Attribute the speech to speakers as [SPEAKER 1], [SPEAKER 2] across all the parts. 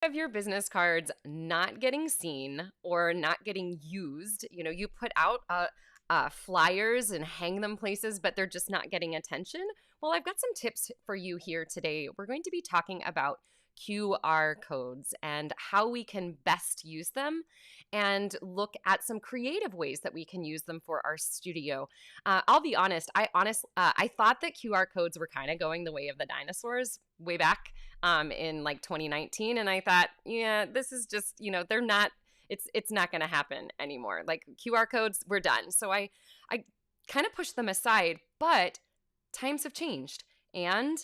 [SPEAKER 1] Of your business cards not getting seen or not getting used, you put out flyers and hang them places, but they're just not getting attention. Well, I've got some tips for you here today. We're going to be talking about QR codes and how we can best use them and look at some creative ways that we can use them for our studio. I'll be honest, I thought that QR codes were kind of going the way of the dinosaurs way back in like 2019. And I thought, yeah, this is just, they're not, it's not going to happen anymore. Like QR codes, we're done. So I kind of pushed them aside, but times have changed. And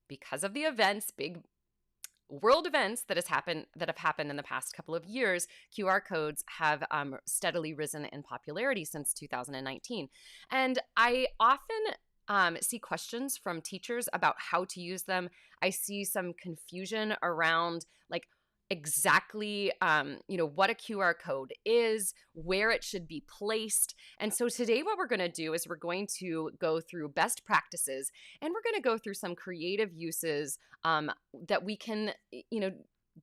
[SPEAKER 1] because of the events, big world events that have happened in the past couple of years, QR codes have steadily risen in popularity since 2019. And I often see questions from teachers about how to use them. I see some confusion around like exactly what a QR code is, where it should be placed. And so today what we're going to do is we're going to go through best practices, and we're going to go through some creative uses that we can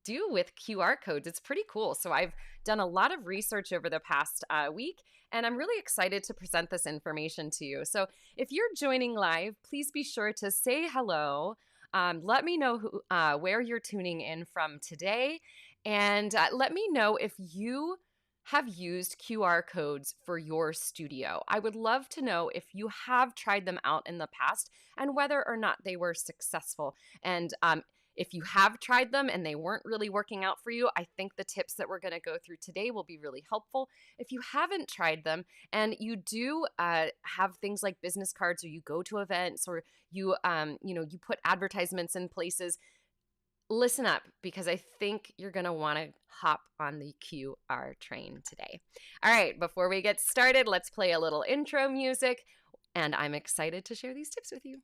[SPEAKER 1] do with QR codes. It's pretty cool. So I've done a lot of research over the past week, and I'm really excited to present this information to you. So if you're joining live, please be sure to say hello. Let me know where you're tuning in from today, and let me know if you have used QR codes for your studio. I would love to know if you have tried them out in the past and whether or not they were successful. And if you have tried them and they weren't really working out for you, I think the tips that we're going to go through today will be really helpful. If you haven't tried them and you do have things like business cards, or you go to events, or you put advertisements in places, listen up, because I think you're going to want to hop on the QR train today. All right, before we get started, let's play a little intro music, and I'm excited to share these tips with you.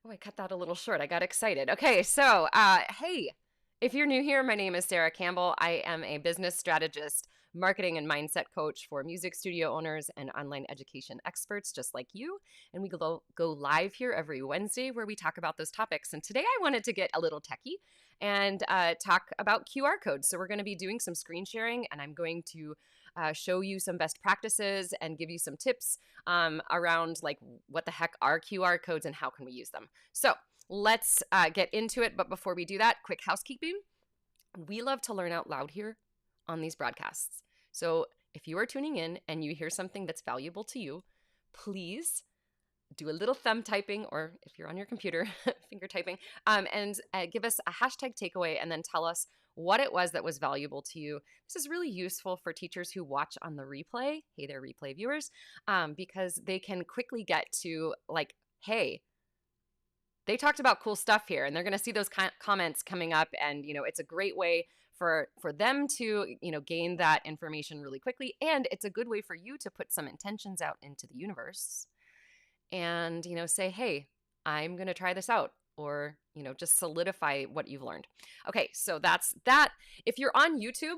[SPEAKER 1] Oh, I cut that a little short. I got excited. Okay, so hey, if you're new here, my name is Sara Campbell. I am a business strategist, marketing and mindset coach for music studio owners and online education experts just like you. And we go live here every Wednesday where we talk about those topics. And today I wanted to get a little techie and talk about QR codes. So we're going to be doing some screen sharing, and I'm going to show you some best practices and give you some tips around like what the heck are QR codes and how can we use them. So let's get into it. But before we do that, quick housekeeping. We love to learn out loud here on these broadcasts. So if you are tuning in and you hear something that's valuable to you, please do a little thumb typing, or if you're on your computer, finger typing, and give us a hashtag takeaway and then tell us what it was that was valuable to you. This is really useful for teachers who watch on the replay. Hey there, replay viewers, because they can quickly get to like, hey, they talked about cool stuff here, and they're going to see those comments coming up, and it's a great way for them to gain that information really quickly, and it's a good way for you to put some intentions out into the universe and say, hey, I'm going to try this out, or just solidify what you've learned. Okay, so that's that. If you're on YouTube,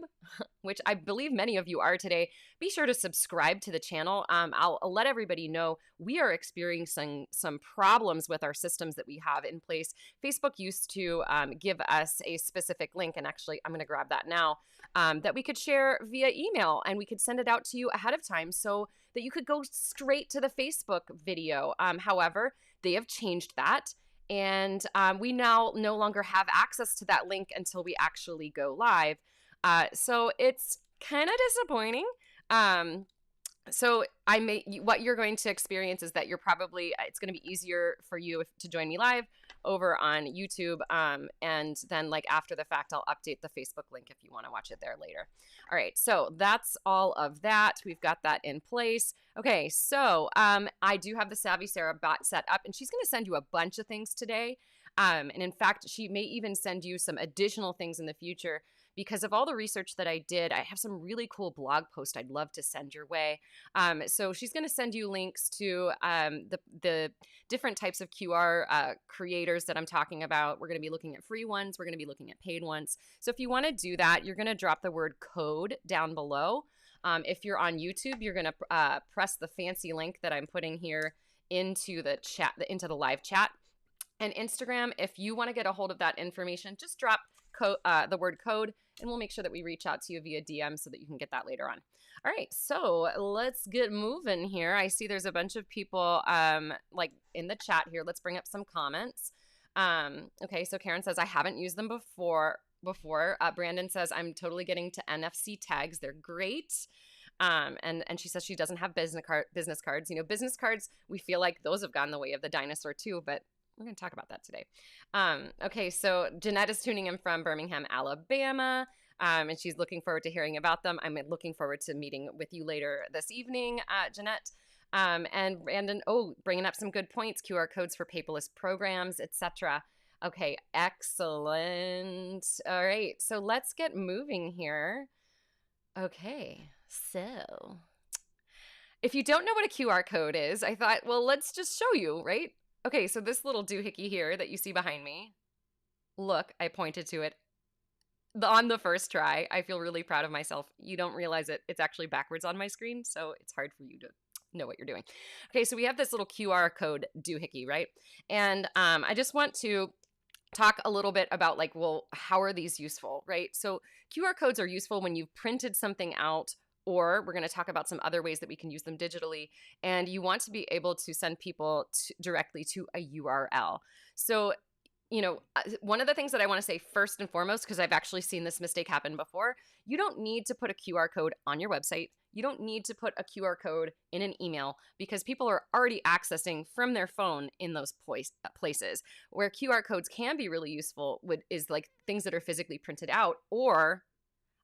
[SPEAKER 1] which I believe many of you are today, be sure to subscribe to the channel. I'll let everybody know we are experiencing some problems with our systems that we have in place. Facebook used to give us a specific link, and actually I'm going to grab that now, that we could share via email, and we could send it out to you ahead of time so that you could go straight to the Facebook video. However, they have changed that. And we now no longer have access to that link until we actually go live. So it's kind of disappointing. So what you're going to experience is that it's going to be easier for you to join me live over on YouTube. And then like after the fact, I'll update the Facebook link if you want to watch it there later. All right. So that's all of that. We've got that in place. Okay. So I do have the Savvy Sara bot set up, and she's going to send you a bunch of things today. And in fact, she may even send you some additional things in the future, because of all the research that I did, I have some really cool blog posts I'd love to send your way. So she's going to send you links to the different types of QR creators that I'm talking about. We're going to be looking at free ones. We're going to be looking at paid ones. So if you want to do that, you're going to drop the word code down below. If you're on YouTube, you're going to press the fancy link that I'm putting here into the chat, into the live chat. And Instagram, if you want to get a hold of that information, just drop the word code, and we'll make sure that we reach out to you via DM so that you can get that later on. All right, so let's get moving here. I see there's a bunch of people like in the chat here. Let's bring up some comments. Okay, so Karen says, I haven't used them before. Brandon says, I'm totally getting to NFC tags. They're great. And she says she doesn't have business cards. You know, business cards, we feel like those have gone the way of the dinosaur too, but we're going to talk about that today. Okay, so Jeanette is tuning in from Birmingham, Alabama, and she's looking forward to hearing about them. I'm looking forward to meeting with you later this evening, Jeanette. And Brandon, bringing up some good points, QR codes for paperless programs, etc. Okay, excellent. All right, so let's get moving here. Okay, so if you don't know what a QR code is, I thought, well, let's just show you, right? Okay, so this little doohickey here that you see behind me, look, I pointed to it on the first try. I feel really proud of myself. You don't realize it. It's actually backwards on my screen, so it's hard for you to know what you're doing. Okay, so we have this little QR code doohickey, right? And I just want to talk a little bit about like, well, how are these useful, right? So QR codes are useful when you've printed something out, or we're going to talk about some other ways that we can use them digitally, and you want to be able to send people directly to a URL. So, you know, one of the things that I want to say first and foremost, because I've actually seen this mistake happen before, you don't need to put a QR code on your website. You don't need to put a QR code in an email, because people are already accessing from their phone in those places. Where QR codes can be really useful is like things that are physically printed out, or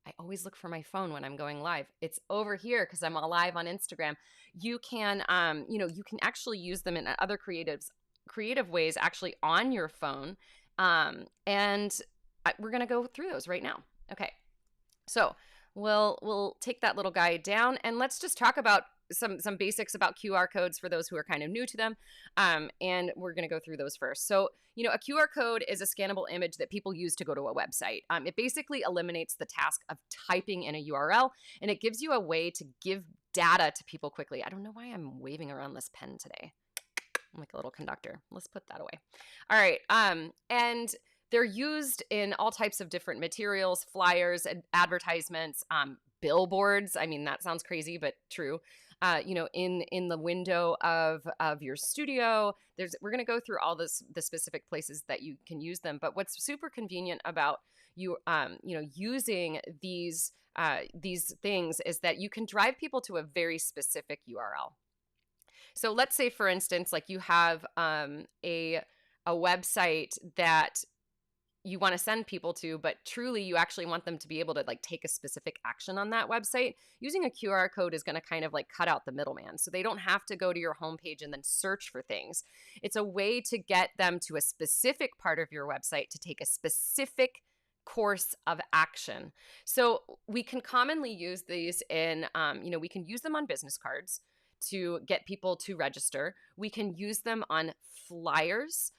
[SPEAKER 1] I always look for my phone when I'm going live. It's over here because I'm live on Instagram. You can, you can actually use them in other creative ways actually on your phone. And we're going to go through those right now. Okay. So we'll take that little guy down, and let's just talk about some basics about QR codes for those who are kind of new to them. And we're going to go through those first. So, a QR code is a scannable image that people use to go to a website. It basically eliminates the task of typing in a URL, and it gives you a way to give data to people quickly. I don't know why I'm waving around this pen today. I'm like a little conductor. Let's put that away. All right. And they're used in all types of different materials, flyers, advertisements, billboards. I mean, that sounds crazy, but true. In the window of your studio, we're going to go through all the specific places that you can use them. But what's super convenient about using these things is that you can drive people to a very specific URL. So let's say, for instance, like you have a website that you want to send people to, but truly you actually want them to be able to like take a specific action on that website. Using a QR code is going to kind of like cut out the middleman. So they don't have to go to your homepage and then search for things. It's a way to get them to a specific part of your website to take a specific course of action. So we can commonly use these in, we can use them on business cards to get people to register. We can use them on flyers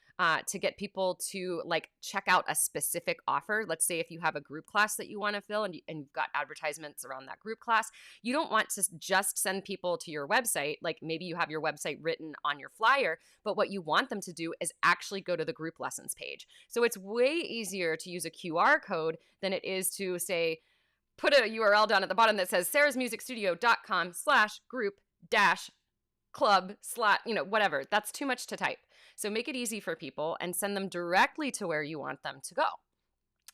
[SPEAKER 1] to get people to like check out a specific offer. Let's say if you have a group class that you want to fill and you've got advertisements around that group class, you don't want to just send people to your website. Like maybe you have your website written on your flyer, but what you want them to do is actually go to the group lessons page. So it's way easier to use a QR code than it is to say, put a URL down at the bottom that says sarasmusicstudio.com/group-club/ whatever. That's too much to type. So make it easy for people and send them directly to where you want them to go.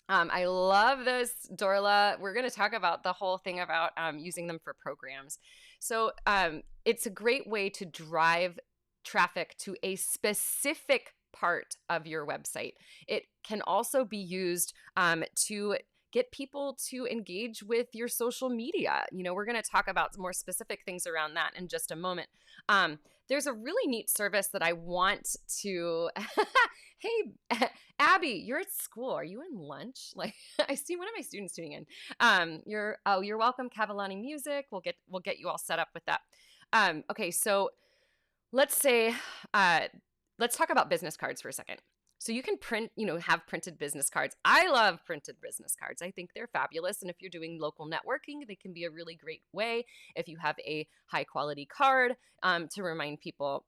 [SPEAKER 1] I love this, Dorla. We're going to talk about the whole thing about using them for programs. So it's a great way to drive traffic to a specific part of your website. It can also be used to get people to engage with your social media. We're going to talk about more specific things around that in just a moment. there's a really neat service that I want to. Hey, Abby, you're at school. Are you in lunch? Like, I see one of my students tuning in. You're welcome, Cavallani Music. We'll get you all set up with that. Okay, so let's say, let's talk about business cards for a second. So you can have printed business cards. I love printed business cards. I think they're fabulous. And if you're doing local networking, they can be a really great way if you have a high quality card to remind people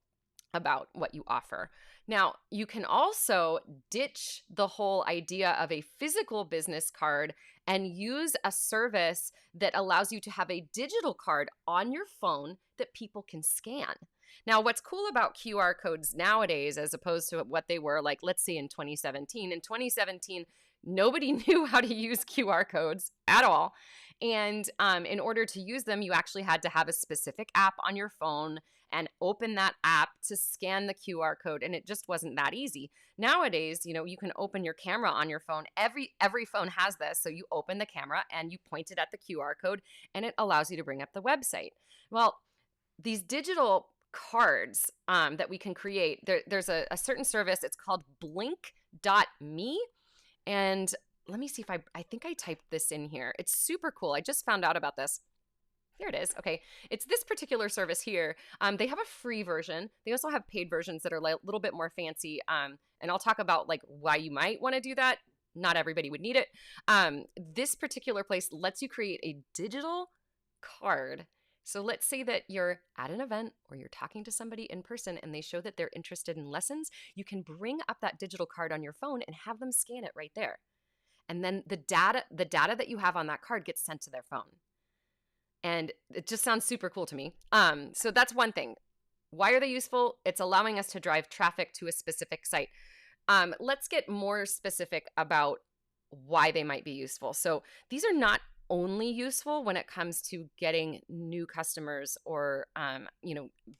[SPEAKER 1] about what you offer. Now, you can also ditch the whole idea of a physical business card and use a service that allows you to have a digital card on your phone that people can scan. Now, what's cool about QR codes nowadays, as opposed to what they were like, let's say in 2017, nobody knew how to use QR codes at all. And in order to use them, you actually had to have a specific app on your phone and open that app to scan the QR code. And it just wasn't that easy. Nowadays, you can open your camera on your phone. Every phone has this. So you open the camera and you point it at the QR code and it allows you to bring up the website. Well, these digital cards that we can create, there's a certain service. It's called blink.me. And let me see if I think I typed this in here. It's super cool. I just found out about this. Here it is. Okay. It's this particular service here. They have a free version. They also have paid versions that are a little bit more fancy. And I'll talk about like why you might want to do that. Not everybody would need it. This particular place lets you create a digital card. So let's say that you're at an event or you're talking to somebody in person and they show that they're interested in lessons. You can bring up that digital card on your phone and have them scan it right there. And then the data that you have on that card gets sent to their phone. And it just sounds super cool to me. So that's one thing. Why are they useful? It's allowing us to drive traffic to a specific site. Let's get more specific about why they might be useful. So these are not only useful when it comes to getting new customers or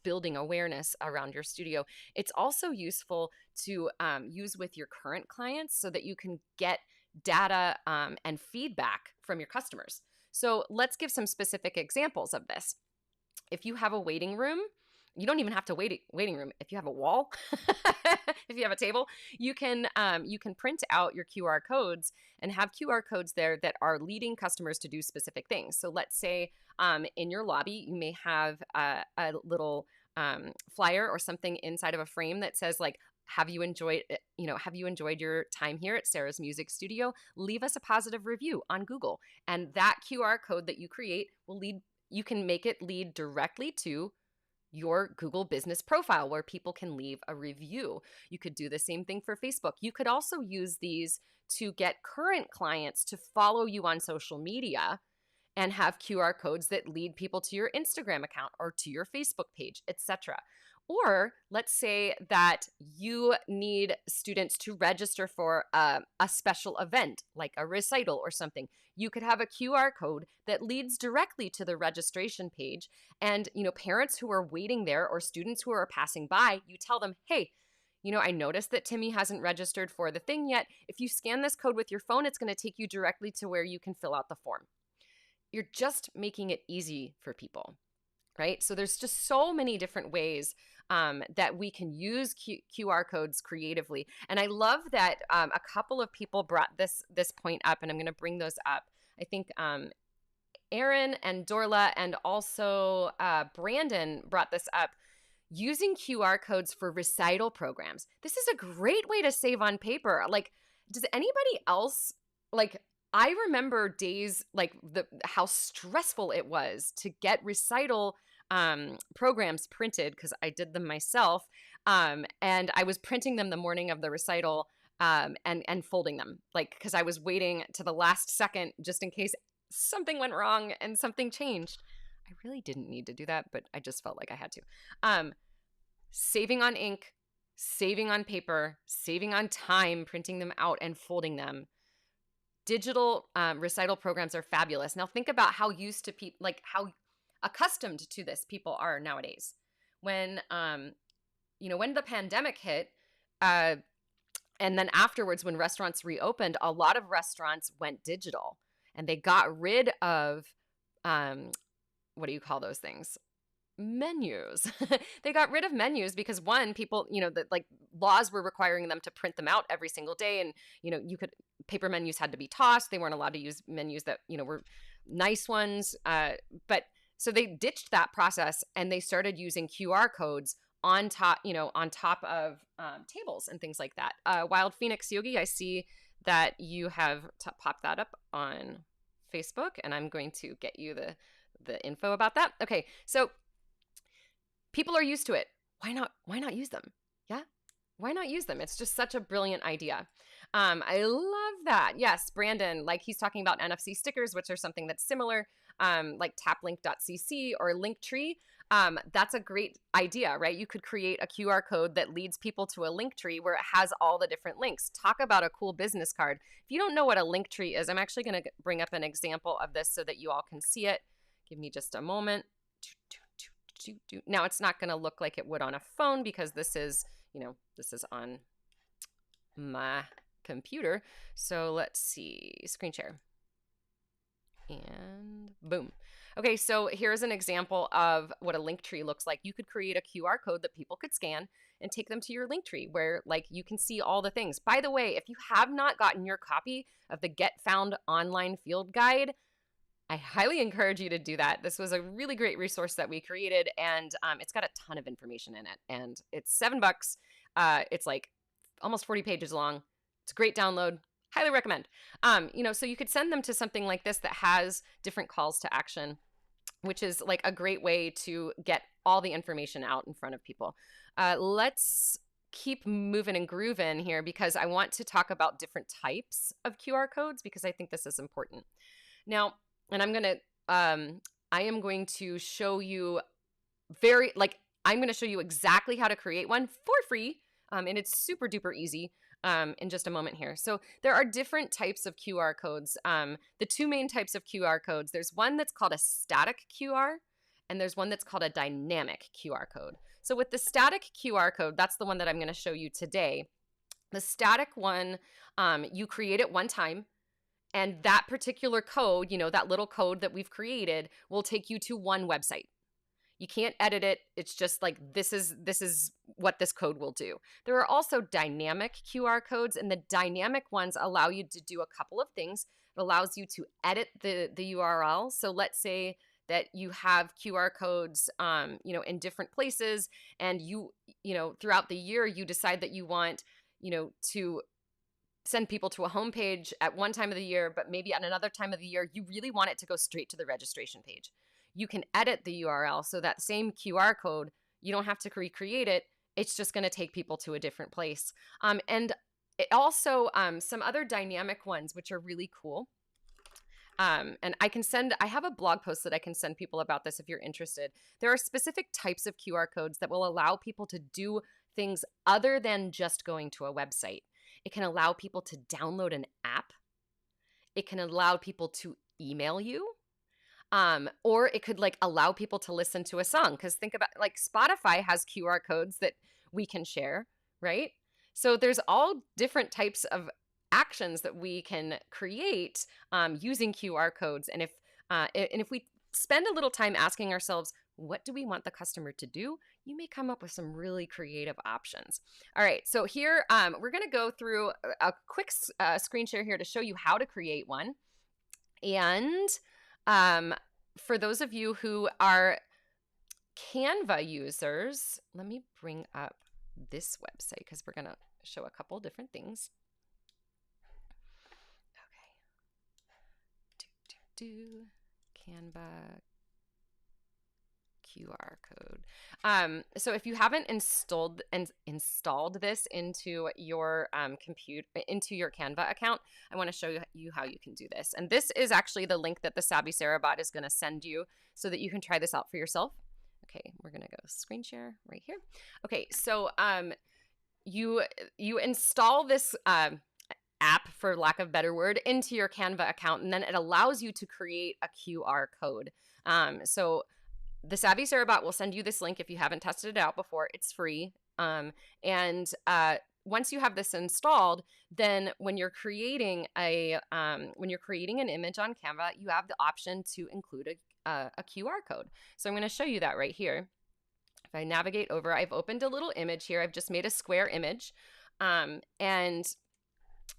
[SPEAKER 1] building awareness around your studio. It's also useful to use with your current clients so that you can get data and feedback from your customers. So let's give some specific examples of this. If you have a waiting room, you don't even have to waiting room. If you have a wall, if you have a table, you can print out your QR codes and have QR codes there that are leading customers to do specific things. So let's say in your lobby, you may have a little flyer or something inside of a frame that says like, have you enjoyed your time here at Sara's Music Studio? Leave us a positive review on Google. And that QR code that you create you can make it lead directly to your Google business profile where people can leave a review. You could do the same thing for Facebook. You could also use these to get current clients to follow you on social media and have QR codes that lead people to your Instagram account or to your Facebook page, etc. Or let's say that you need students to register for a special event, like a recital or something. You could have a QR code that leads directly to the registration page. And, parents who are waiting there or students who are passing by, you tell them, hey, I noticed that Timmy hasn't registered for the thing yet. If you scan this code with your phone, it's going to take you directly to where you can fill out the form. You're just making it easy for people, right? So there's just so many different ways that we can use QR codes creatively. And I love that a couple of people brought this point up, and I'm going to bring those up. I think Aaron and Dorla and also Brandon brought this up. Using QR codes for recital programs. This is a great way to save on paper. Like, does anybody else, like, I remember days like how stressful it was to get recital programs printed because I did them myself. And I was printing them the morning of the recital and folding them, like, because I was waiting to the last second just in case something went wrong and something changed. I really didn't need to do that, but I just felt like I had to. Saving on ink, saving on paper, saving on time, printing them out and folding them. Digital recital programs are fabulous. Now think about how used to people, like how accustomed to this people are nowadays. When when the pandemic hit, and then afterwards when restaurants reopened, a lot of restaurants went digital and they got rid of what do you call those things? menus. They got rid of menus because one, people, the like laws were requiring them to print them out every single day. And, paper menus had to be tossed. They weren't allowed to use menus that, were nice ones. But so they ditched that process and they started using QR codes on top, on top of tables and things like that. Wild Phoenix Yogi, I see that you have popped that up on Facebook, and I'm going to get you the info about that. Okay, so people are used to it. Why not use them? Yeah, why not use them? It's just such a brilliant idea. I love that. Yes, Brandon, like he's talking about NFC stickers, which are something that's similar, like taplink.cc or Linktree. That's a great idea, right? You could create a QR code that leads people to a link tree where it has all the different links. Talk about a cool business card. If you don't know what a link tree is, I'm actually going to bring up an example of this so that you all can see it. Give me just a moment. Now, it's not going to look like it would on a phone because this is on my computer. So let's see, screen share. And boom. Okay, so here's an example of what a link tree looks like. You could create a QR code that people could scan and take them to your link tree where like you can see all the things. By the way, if you have not gotten your copy of the Get Found Online Field Guide, I highly encourage you to do that. This was a really great resource that we created, and it's got a ton of information in it. And it's $7. It's like almost 40 pages long. It's a great download. Highly recommend. So you could send them to something like this that has different calls to action, which is like a great way to get all the information out in front of people. Let's keep moving and grooving here because I want to talk about different types of QR codes because I think this is important. Now, and I am going to show you I'm going to show you exactly how to create one for free. And it's super duper easy. In just a moment here. So there are different types of QR codes. The two main types of QR codes, there's one that's called a static QR and there's one that's called a dynamic QR code. So with the static QR code, that's the one that I'm going to show you today. The static one, you create it one time and that particular code, that little code that we've created will take you to one website. You can't edit it. It's just like, this is what this code will do. There are also dynamic QR codes, and the dynamic ones allow you to do a couple of things. It allows you to edit the URL. So let's say that you have QR codes, in different places, and throughout the year, you decide that you want, to send people to a homepage at one time of the year, but maybe at another time of the year, you really want it to go straight to the registration page. You can edit the URL so that same QR code, you don't have to recreate it. It's just going to take people to a different place. And it also some other dynamic ones, which are really cool. And I have a blog post that I can send people about this if you're interested. There are specific types of QR codes that will allow people to do things other than just going to a website. It can allow people to download an app. It can allow people to email you. Or it could allow people to listen to a song. Because think about Spotify has QR codes that we can share, right? So there's all different types of actions that we can create using QR codes. And if we spend a little time asking ourselves, what do we want the customer to do? You may come up with some really creative options. All right, so here we're going to go through a quick screen share here to show you how to create one. And for those of you who are Canva users, let me bring up this website because we're going to show a couple different things. Okay. Canva QR code. So if you haven't installed this into your into your Canva account, I want to show you how you can do this. And this is actually the link that the Savvy Sara bot is going to send you so that you can try this out for yourself. Okay, we're going to go screen share right here. Okay, so you install this app, for lack of a better word, into your Canva account, and then it allows you to create a QR code. So the Savvy Sara bot will send you this link if you haven't tested it out before. It's free. And once you have this installed, then when you're creating an image on Canva, you have the option to include a QR code. So I'm going to show you that right here. If I navigate over, I've opened a little image here. I've just made a square image. And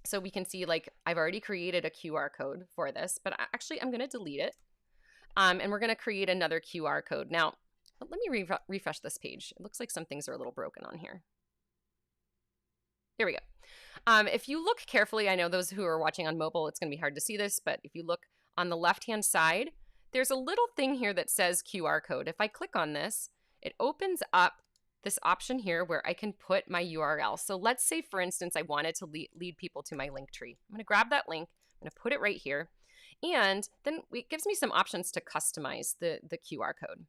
[SPEAKER 1] so we can see, like, I've already created a QR code for this, but actually I'm going to delete it. And we're going to create another QR code. Now, let me refresh this page. It looks like some things are a little broken on here. There we go. If you look carefully, I know those who are watching on mobile, it's going to be hard to see this, but if you look on the left-hand side, there's a little thing here that says QR code. If I click on this, it opens up this option here where I can put my URL. So let's say, for instance, I wanted to lead people to my link tree. I'm going to grab that link. I'm going to put it right here. And then it gives me some options to customize the QR code.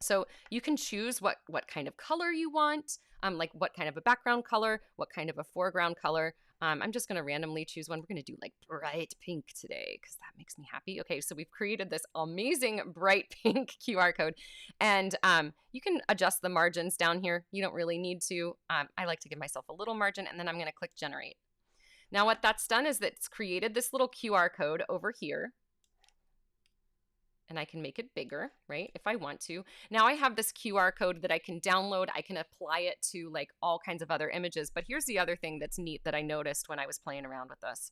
[SPEAKER 1] So you can choose what kind of color you want, like what kind of a background color, what kind of a foreground color. I'm just going to randomly choose one. We're going to do like bright pink today because that makes me happy. Okay, so we've created this amazing bright pink QR code. And you can adjust the margins down here. You don't really need to. I like to give myself a little margin, and then I'm going to click generate. Now what that's done is that it's created this little QR code over here. And I can make it bigger, right, if I want to. Now I have this QR code that I can download. I can apply it to like all kinds of other images. But here's the other thing that's neat that I noticed when I was playing around with this.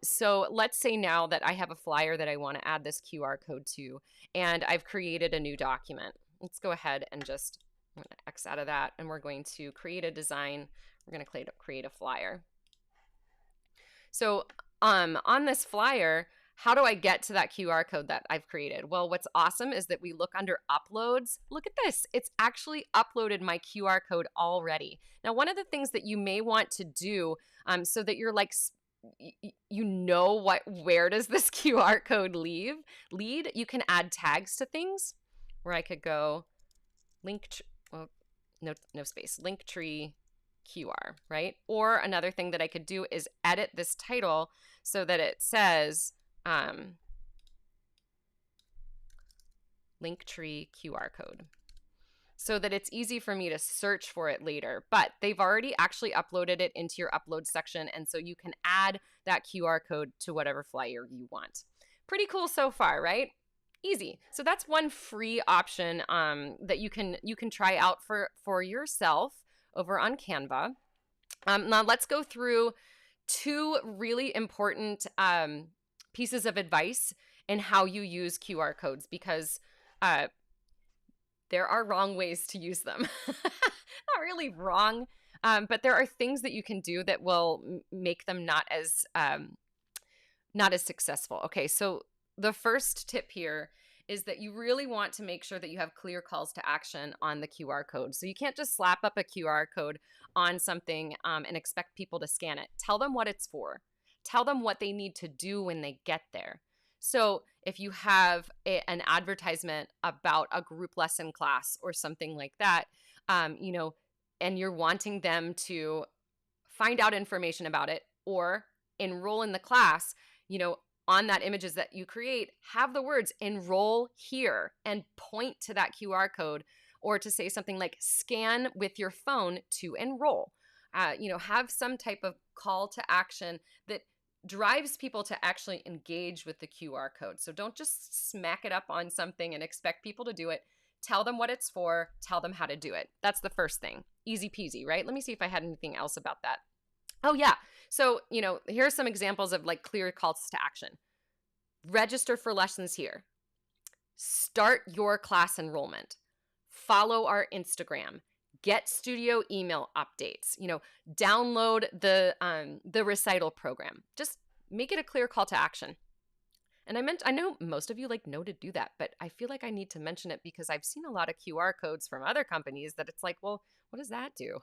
[SPEAKER 1] So let's say now that I have a flyer that I want to add this QR code to, and I've created a new document. Let's go ahead and just, I'm going to X out of that, and we're going to create a design. We're going to create a flyer. So on this flyer, how do I get to that QR code that I've created? Well, what's awesome is that we look under uploads. Look at this. It's actually uploaded my QR code already. Now, one of the things that you may want to do so that you're like, you know where does this QR code lead, you can add tags to things where I could go no space, link tree QR, right? Or another thing that I could do is edit this title so that it says, Linktree QR code, so that it's easy for me to search for it later. But they've already actually uploaded it into your upload section, and so you can add that QR code to whatever flyer you want. Pretty cool so far, right? Easy. So that's one free option that you can try out for yourself over on Canva. Now let's go through two really important pieces of advice in how you use QR codes, because there are wrong ways to use them. Not really wrong, but there are things that you can do that will make them not as successful. Okay, so the first tip here is that you really want to make sure that you have clear calls to action on the QR code. So you can't just slap up a QR code on something and expect people to scan it. Tell them what it's for. Tell them what they need to do when they get there. So if you have an advertisement about a group lesson class or something like that, and you're wanting them to find out information about it or enroll in the class, on that images that you create, have the words enroll here and point to that QR code, or to say something like scan with your phone to enroll. Have some type of call to action that drives people to actually engage with the QR code. So don't just smack it up on something and expect people to do it. Tell them what it's for. Tell them how to do it. That's the first thing. Easy peasy, right? Let me see if I had anything else about that. Oh, yeah. So, here are some examples of like clear calls to action. Register for lessons here. Start your class enrollment. Follow our Instagram. Get studio email updates. Download the recital program. Just make it a clear call to action. And I know most of you know to do that, but I feel like I need to mention it because I've seen a lot of QR codes from other companies that it's like, well, what does that do?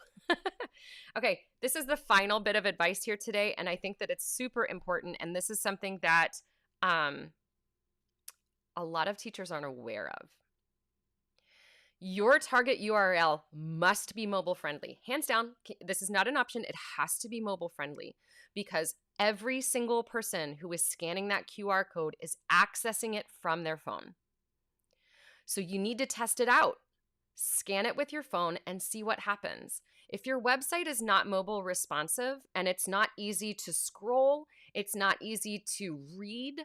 [SPEAKER 1] Okay, this is the final bit of advice here today, and I think that it's super important, and this is something that a lot of teachers aren't aware of. Your target URL must be mobile friendly. Hands down, this is not an option. It has to be mobile friendly because every single person who is scanning that QR code is accessing it from their phone. So you need to test it out. Scan it with your phone and see what happens. If your website is not mobile responsive and it's not easy to scroll, it's not easy to read,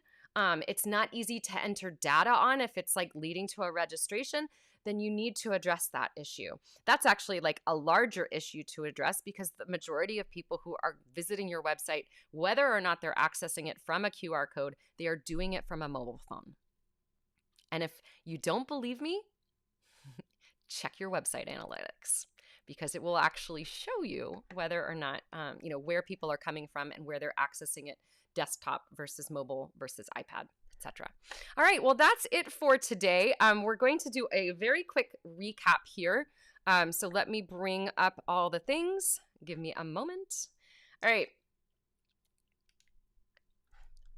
[SPEAKER 1] it's not easy to enter data on if it's like leading to a registration, then you need to address that issue. That's actually like a larger issue to address because the majority of people who are visiting your website, whether or not they're accessing it from a QR code, they are doing it from a mobile phone. And if you don't believe me, check your website analytics because it will actually show you whether or not, where people are coming from and where they're accessing it, desktop versus mobile versus iPad, etc. All right, well, that's it for today. We're going to do a very quick recap here. So let me bring up all the things. Give me a moment. All right.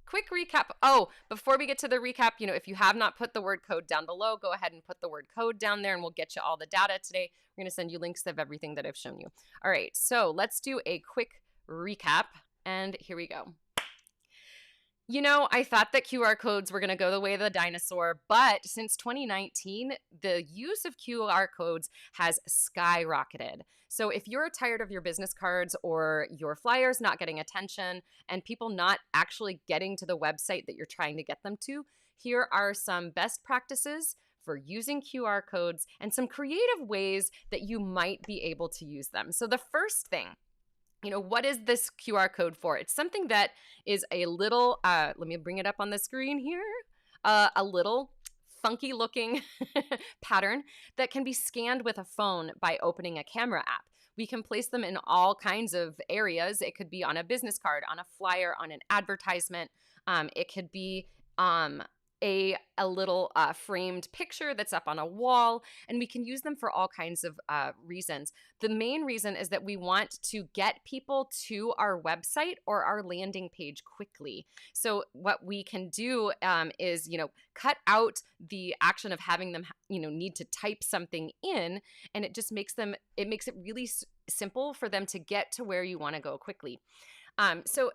[SPEAKER 1] Quick recap. Oh, before we get to the recap, if you have not put the word code down below, go ahead and put the word code down there and we'll get you all the data today. We're going to send you links of everything that I've shown you. All right, so let's do a quick recap and here we go. I thought that QR codes were going to go the way of the dinosaur, but since 2019, the use of QR codes has skyrocketed. So if you're tired of your business cards or your flyers not getting attention and people not actually getting to the website that you're trying to get them to, here are some best practices for using QR codes and some creative ways that you might be able to use them. So the first thing, what is this QR code for? It's something that is a little, let me bring it up on the screen here, a little funky looking pattern that can be scanned with a phone by opening a camera app. We can place them in all kinds of areas. It could be on a business card, on a flyer, on an advertisement. It could be a little framed picture that's up on a wall, and we can use them for all kinds of reasons. The main reason is that we want to get people to our website or our landing page quickly. So what we can do is, cut out the action of having them, need to type something in, and it just makes it really simple for them to get to where you want to go quickly. So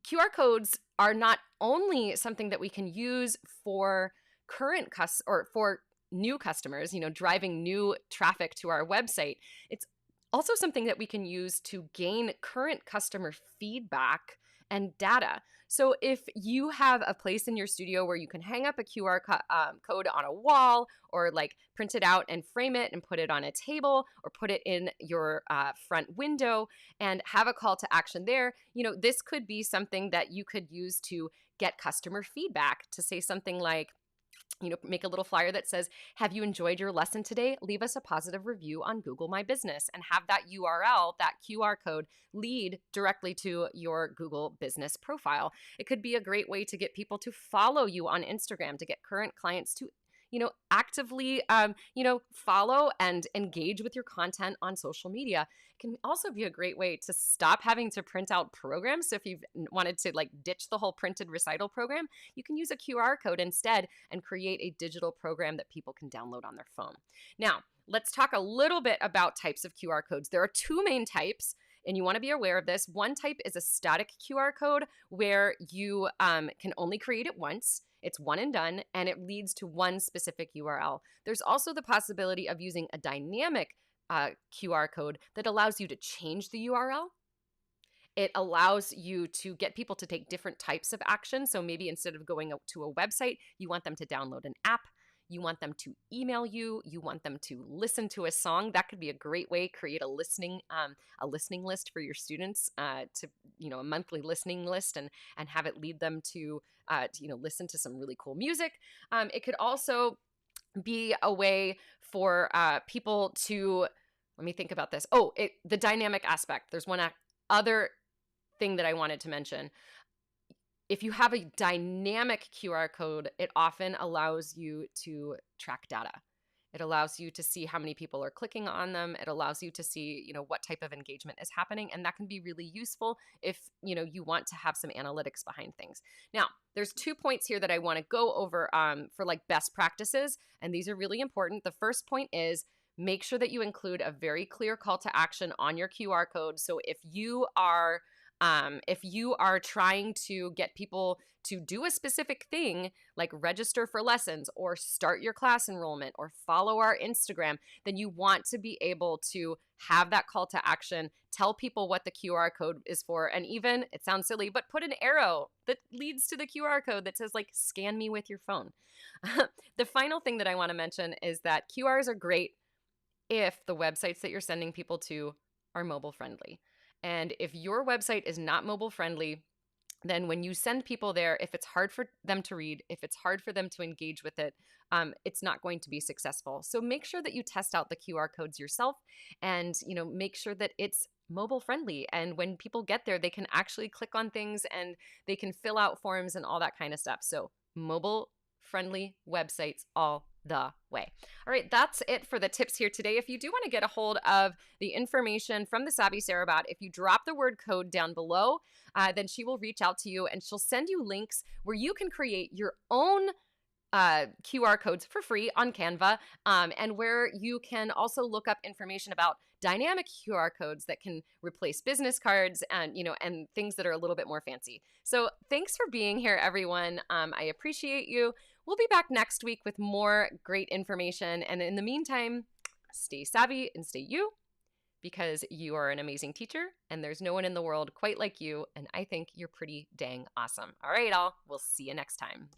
[SPEAKER 1] QR codes are not only something that we can use for for new customers, driving new traffic to our website. It's also something that we can use to gain current customer feedback and data. So if you have a place in your studio where you can hang up a QR code on a wall or like print it out and frame it and put it on a table or put it in your front window and have a call to action there, this could be something that you could use to get customer feedback, to say something like, make a little flyer that says, have you enjoyed your lesson today? Leave us a positive review on Google My Business, and have that URL, that QR code, lead directly to your Google business profile. It could be a great way to get people to follow you on Instagram, to get current clients to actively, follow and engage with your content on social media. It can also be a great way to stop having to print out programs. So if you've wanted to ditch the whole printed recital program, you can use a QR code instead and create a digital program that people can download on their phone. Now, let's talk a little bit about types of QR codes. There are two main types, and you want to be aware of this. One type is a static QR code where you can only create it once. It's one and done, and it leads to one specific URL. There's also the possibility of using a dynamic QR code that allows you to change the URL. It allows you to get people to take different types of action. So maybe instead of going to a website, you want them to download an app. You want them to email you. You want them to listen to a song. That could be a great way. Create a listening list for your students, a monthly listening list, and have it lead them to listen to some really cool music. It could also be a way for people to, let me think about this. The dynamic aspect. There's one other thing that I wanted to mention. If you have a dynamic QR code, it often allows you to track data. It allows you to see how many people are clicking on them. It allows you to see, what type of engagement is happening. And that can be really useful if, you want to have some analytics behind things. Now, there's 2 points here that I want to go over for best practices. And these are really important. The first point is make sure that you include a very clear call to action on your QR code. So if you are If you are trying to get people to do a specific thing, like register for lessons or start your class enrollment or follow our Instagram, then you want to be able to have that call to action, tell people what the QR code is for, and even, it sounds silly, but put an arrow that leads to the QR code that says, like, scan me with your phone. The final thing that I want to mention is that QRs are great if the websites that you're sending people to are mobile friendly. And if your website is not mobile friendly, then when you send people there, if it's hard for them to read, if it's hard for them to engage with it, it's not going to be successful. So make sure that you test out the QR codes yourself, and make sure that it's mobile friendly. And when people get there, they can actually click on things and they can fill out forms and all that kind of stuff. So mobile friendly websites all the way. All right, that's it for the tips here today. If you do want to get a hold of the information from the Savvy Sarah bot, if you drop the word code down below, then she will reach out to you and she'll send you links where you can create your own QR codes for free on Canva, and where you can also look up information about dynamic QR codes that can replace business cards and and things that are a little bit more fancy. So thanks for being here, everyone. I appreciate you. We'll be back next week with more great information. And in the meantime, stay savvy and stay you, because you are an amazing teacher and there's no one in the world quite like you. And I think you're pretty dang awesome. All right, all. We'll see you next time.